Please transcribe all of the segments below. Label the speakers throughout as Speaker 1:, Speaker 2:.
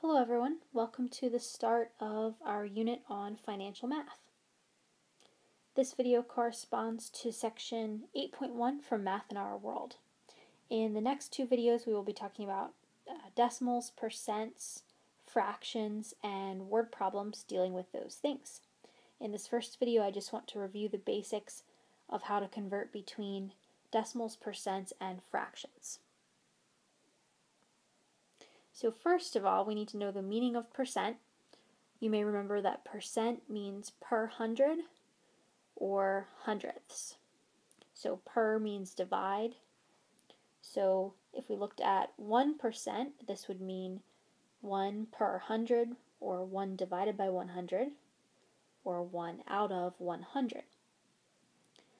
Speaker 1: Hello everyone, welcome to the start of our unit on financial math. This video corresponds to section 8.1 from Math in Our World. In the next two videos we will be talking about decimals, percents, fractions, and word problems dealing with those things. In this first video I just want to review the basics of how to convert between decimals, percents, and fractions. So first of all, we need to know the meaning of percent. You may remember that percent means per hundred or hundredths. So per means divide. So if we looked at 1%, this would mean 1 per 100, or 1 divided by 100, or 1 out of 100.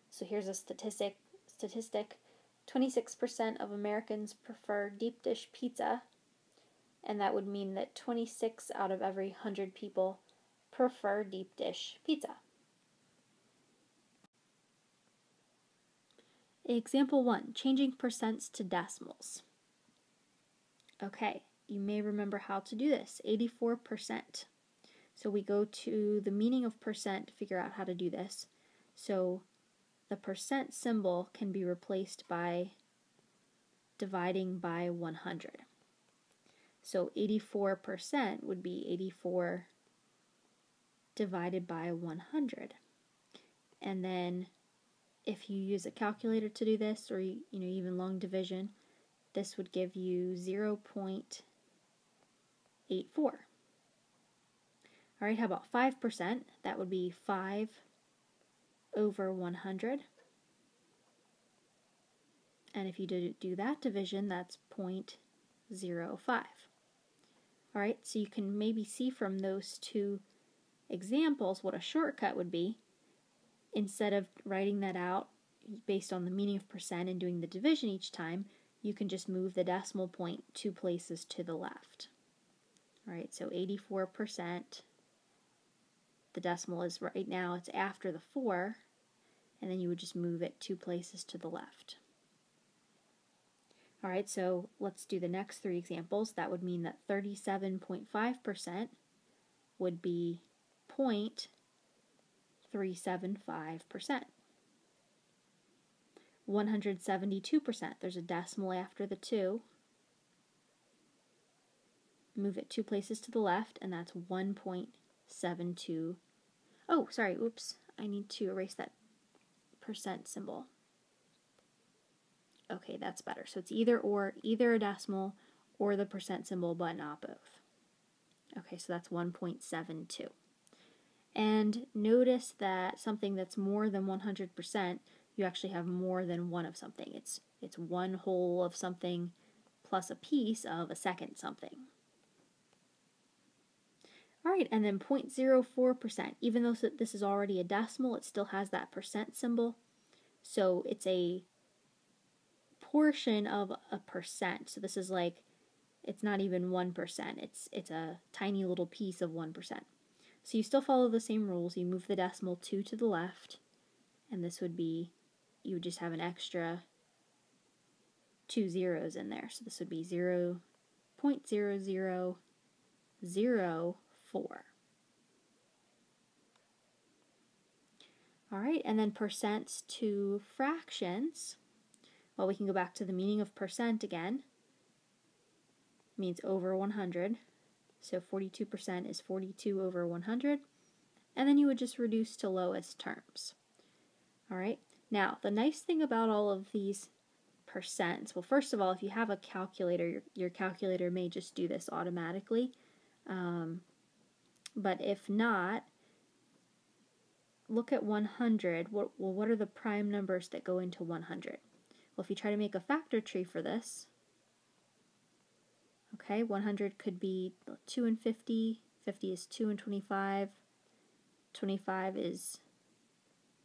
Speaker 1: So here's a statistic. 26% of Americans prefer deep dish pizza, and that would mean that 26 out of every 100 people prefer deep dish pizza. Example 1, changing percents to decimals. Okay, you may remember how to do this, 84%. So we go to the meaning of percent to figure out how to do this. So the percent symbol can be replaced by dividing by 100. So 84% would be 84 divided by 100. And then if you use a calculator to do this, or even long division, this would give you 0.84. Alright, how about 5%? That would be 5 over 100. And if you do that division, that's 0.05. Alright, so you can maybe see from those two examples what a shortcut would be. Instead of writing that out based on the meaning of percent and doing the division each time, you can just move the decimal point 2 places to the left. Alright, so 84%, the decimal is right now, it's after the 4, and then you would just move it 2 places to the left. Alright, so let's do the next three examples. That would mean that 37.5% would be 0.375%. 172%, there's a decimal after the 2. Move it 2 places to the left, and that's 1.72. Oh, sorry, oops, I need to erase that percent symbol. Okay, that's better. So it's either a decimal or the percent symbol, but not both. Okay, so that's 1.72. And notice that something that's more than 100%, you actually have more than one of something. It's one whole of something plus a piece of a second something. Alright, and then 0.04%. Even though this is already a decimal, it still has that percent symbol. So it's a portion of a percent. So this is like, it's not even 1%. It's a tiny little piece of 1%. So you still follow the same rules. You move the decimal 2 to the left, and this would be, you would just have an extra 2 zeros in there. So this would be 0.0004. Alright, and then percents to fractions. Well, we can go back to the meaning of percent again. It means over 100. So 42% is 42 over 100. And then you would just reduce to lowest terms. Alright, now the nice thing about all of these percents, well, first of all, if you have a calculator, your calculator may just do this automatically. But if not, look at 100. What are the prime numbers that go into 100? Well, if you try to make a factor tree for this, okay, 100 could be 2 and 50, 50 is 2 and 25, 25 is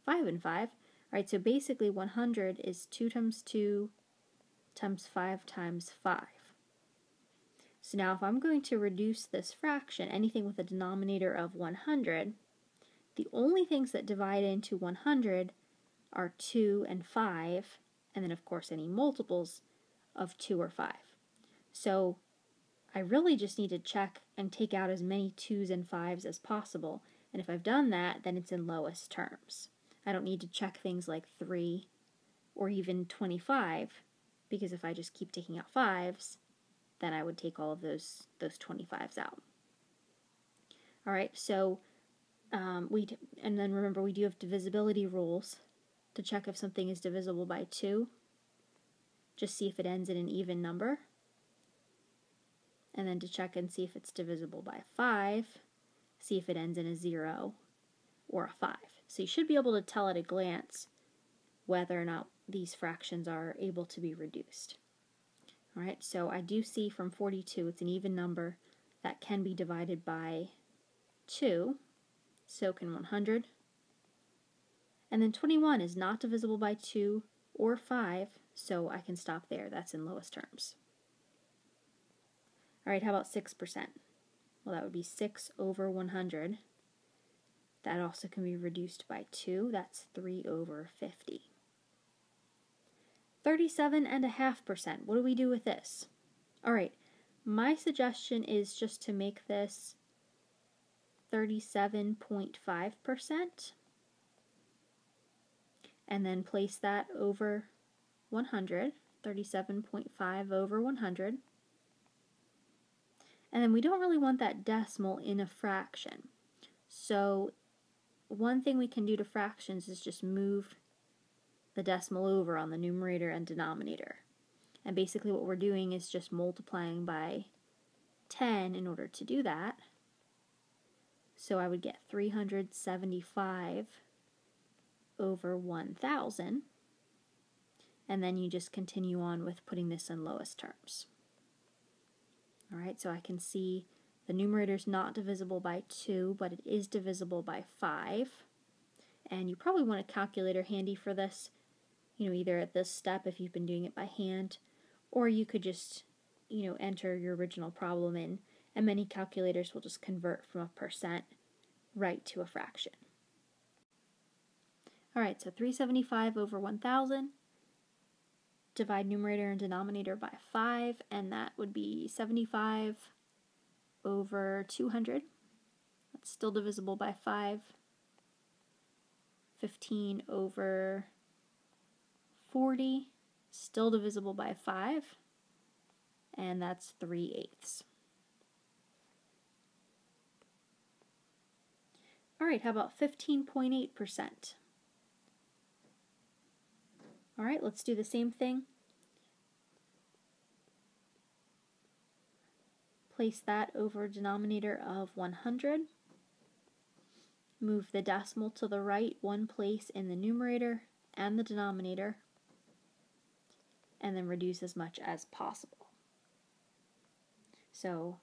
Speaker 1: 5 and 5. Alright, so basically 100 is 2 times 2 times 5 times 5. So now if I'm going to reduce this fraction, anything with a denominator of 100, the only things that divide into 100 are 2 and 5, and then of course any multiples of 2 or 5. So I really just need to check and take out as many 2's and 5's as possible. And if I've done that, then it's in lowest terms. I don't need to check things like 3 or even 25, because if I just keep taking out 5's, then I would take all of those 25's out. All right, so and then remember, we do have divisibility rules to check if something is divisible by 2. Just see if it ends in an even number. And then to check and see if it's divisible by 5, see if it ends in a 0 or a 5. So you should be able to tell at a glance whether or not these fractions are able to be reduced. All right, so I do see from 42 it's an even number that can be divided by 2, so can 100. And then 21 is not divisible by 2 or 5, so I can stop there. That's in lowest terms. All right, how about 6%? Well, that would be 6 over 100. That also can be reduced by 2. That's 3 over 50. 37.5%. What do we do with this? All right, my suggestion is just to make this 37.5%. And then place that over 100. 37.5 over 100. And then we don't really want that decimal in a fraction. So one thing we can do to fractions is just move the decimal over on the numerator and denominator. And basically what we're doing is just multiplying by 10 in order to do that. So I would get 375 over 1,000. And then you just continue on with putting this in lowest terms. All right, so I can see the numerator is not divisible by 2, but it is divisible by 5. And you probably want a calculator handy for this, either at this step if you've been doing it by hand, or you could just, enter your original problem in, and many calculators will just convert from a percent right to a fraction. All right, so 375 over 1,000. Divide numerator and denominator by 5, and that would be 75 over 200. That's still divisible by 5. 15 over 40, still divisible by 5, and that's 3/8. All right, how about 15.8%? All right, let's do the same thing. Place that over denominator of 100. Move the decimal to the right one place in the numerator and the denominator, and then reduce as much as possible. So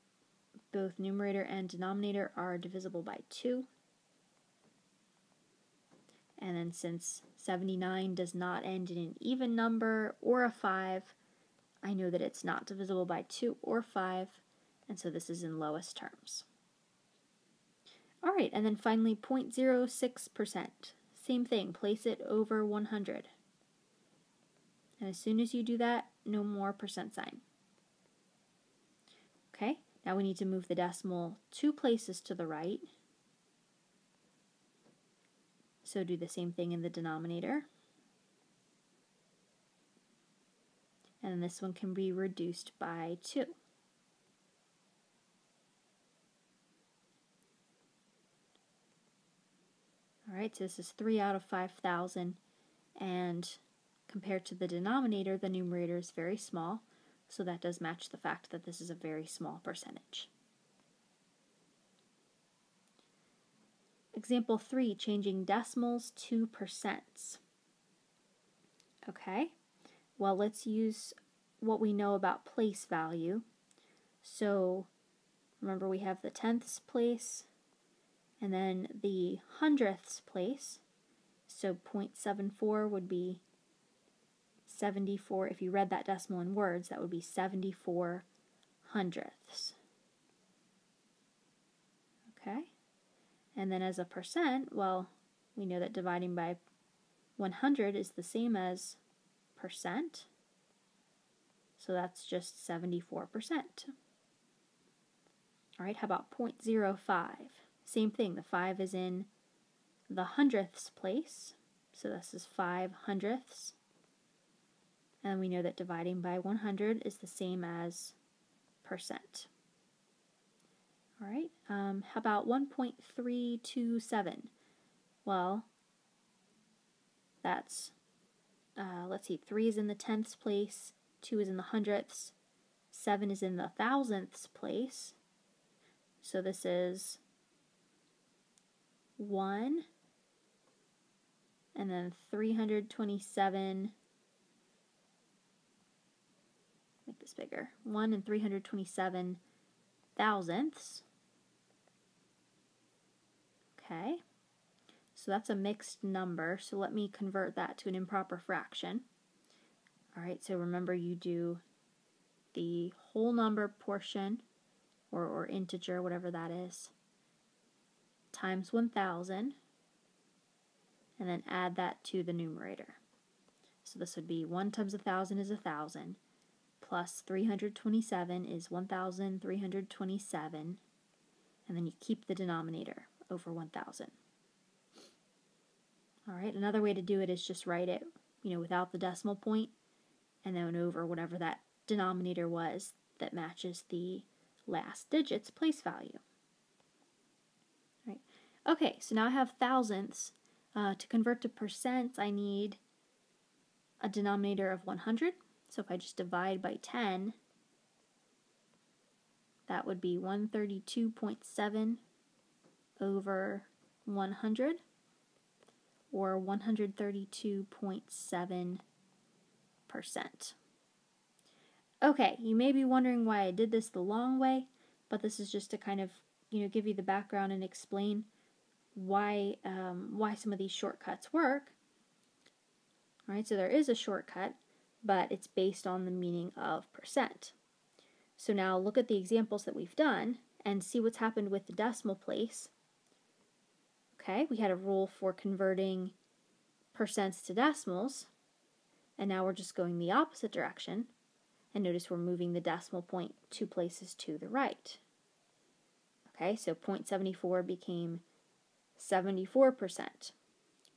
Speaker 1: both numerator and denominator are divisible by 2. And then since 79 does not end in an even number or a 5, I know that it's not divisible by 2 or 5, and so this is in lowest terms. All right, and then finally 0.06%. Same thing, place it over 100. And as soon as you do that, no more percent sign. Okay, now we need to move the decimal 2 places to the right. So do the same thing in the denominator. And this one can be reduced by 2. All right, so this is 3 out of 5,000, and compared to the denominator, the numerator is very small, so that does match the fact that this is a very small percentage. Example 3, changing decimals to percents. Okay, well, let's use what we know about place value. So remember, we have the tenths place and then the hundredths place. So 0.74 would be 74. If you read that decimal in words, that would be 74 hundredths. Okay, and then as a percent, well, we know that dividing by 100 is the same as percent, so that's just 74%. All right, how about 0.05? Same thing, the 5 is in the hundredths place, so this is 5/100ths. And we know that dividing by 100 is the same as percent. All right, how about 1.327? Well, that's, let's see, 3 is in the tenths place, 2 is in the hundredths, 7 is in the thousandths place. So this is 1, and then 327, make this bigger, 1 and 327 thousandths. Okay, so that's a mixed number, so let me convert that to an improper fraction. All right, so remember you do the whole number portion, or integer, whatever that is, times 1,000, and then add that to the numerator. So this would be 1 times 1,000 is 1,000, plus 327 is 1,327, and then you keep the denominator over 1,000. All right, another way to do it is just write it, without the decimal point, and then over whatever that denominator was that matches the last digit's place value. All right. Okay, so now I have thousandths. To convert to percents, I need a denominator of 100. So if I just divide by 10, that would be 132.7 over 100, or 132.7%. Okay, you may be wondering why I did this the long way, but this is just to kind of, give you the background and explain why some of these shortcuts work. All right, so there is a shortcut, but it's based on the meaning of percent. So now look at the examples that we've done and see what's happened with the decimal place. Okay, we had a rule for converting percents to decimals, and now we're just going the opposite direction. And notice we're moving the decimal point 2 places to the right. Okay, so 0.74 became 74%.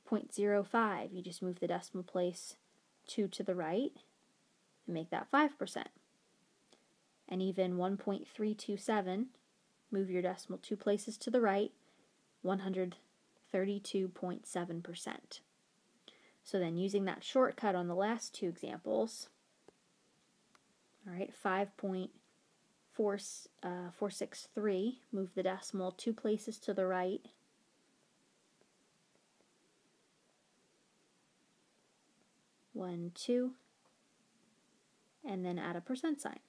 Speaker 1: 0.05, you just move the decimal place 2 to the right and make that 5%. And even 1.327, move your decimal 2 places to the right, 132.7%. So then using that shortcut on the last 2 examples, all right, 5.463, move the decimal 2 places to the right, 1, 2, and then add a percent sign.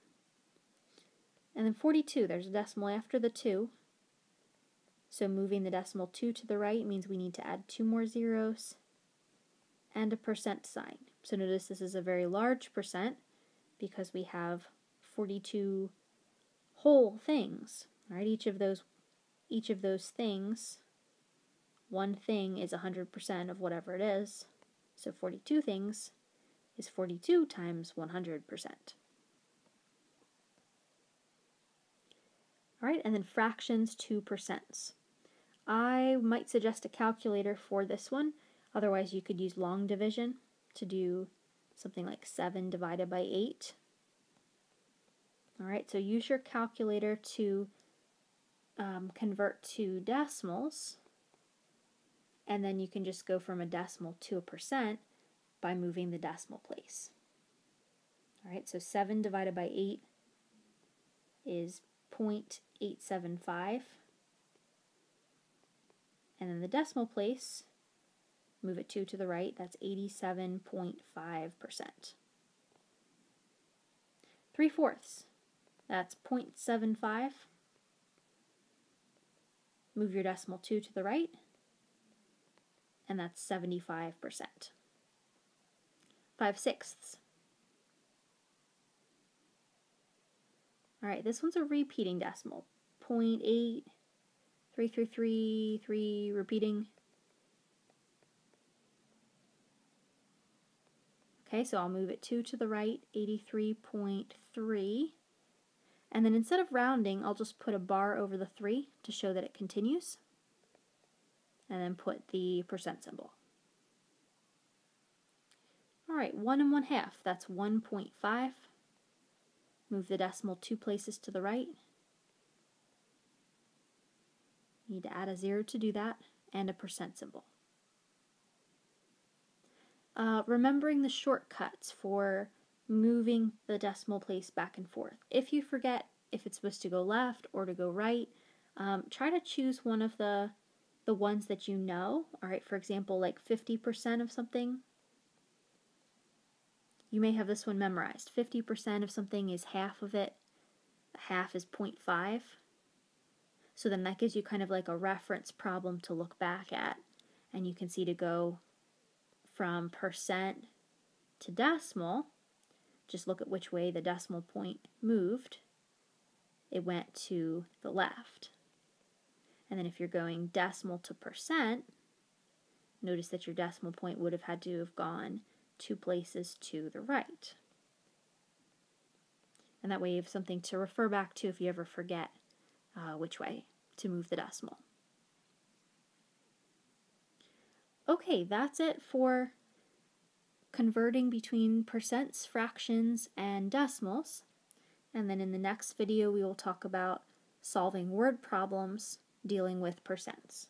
Speaker 1: And then 42, there's a decimal after the 2, so moving the decimal 2 to the right means we need to add 2 more zeros and a percent sign. So notice this is a very large percent because we have 42 whole things. All right, each of those things, one thing is 100% of whatever it is. So 42 things is 42 times 100%. All right, and then fractions to percents. I might suggest a calculator for this one. Otherwise, you could use long division to do something like 7 divided by 8. All right, so use your calculator to convert to decimals, and then you can just go from a decimal to a percent by moving the decimal place. All right, so 7 divided by 8 is 0.875, and then the decimal place, move it 2 to the right, that's 87.5%. 3/4, that's 0.75, move your decimal 2 to the right, and that's 75%. 5/6. All right, this one's a repeating decimal. 0.8, 3 repeating. Okay, so I'll move it 2 to the right, 83.3. And then instead of rounding, I'll just put a bar over the 3 to show that it continues, and then put the percent symbol. Alright, 1 1/2, that's 1.5. Move the decimal 2 places to the right. Need to add a 0 to do that, and a percent symbol. Remembering the shortcuts for moving the decimal place back and forth. If you forget if it's supposed to go left or to go right, try to choose one of the ones that you know. Alright, for example, like 50% of something. You may have this one memorized. 50% of something is half of it. Half is 0.5. So then that gives you kind of like a reference problem to look back at. And you can see to go from percent to decimal, just look at which way the decimal point moved. It went to the left. And then if you're going decimal to percent, notice that your decimal point would have had to have gone 2 places to the right. And that way you have something to refer back to if you ever forget which way to move the decimal. Okay, that's it for converting between percents, fractions, and decimals. And then in the next video we will talk about solving word problems dealing with percents.